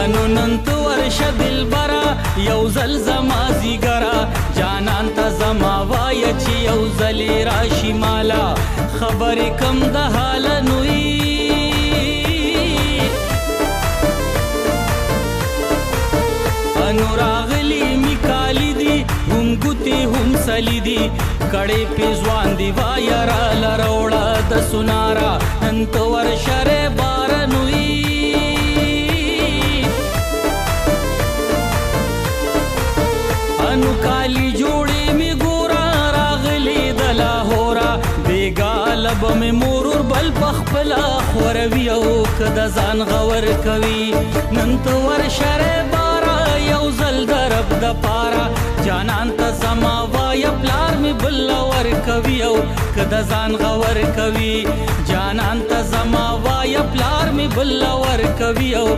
انو نن تو ورشه دلبره یو ځل زما زیګره جانان ته زما وایه چې یو ځلې راشي مالا خبرې کم د حاله نوي انو راغلی می کالی دی هم ګوتې هم سلی دی کړې پې ځوان دی وایه راله راوړه د سناره نن ته ورشه ری باره نوي انو کالی جوړې می ګوره راغلی د لاهوره بېګا لبه مې مرور بل پخپله خوروي او که د ځان غور کوي نن ته ورشه ری باره یو ځل د رب د پاره جانان ته زما وایه پلار مې بل ورکوي او که د ځان غور کوي جانان ته زما وایه پلار مې بل ورکوي او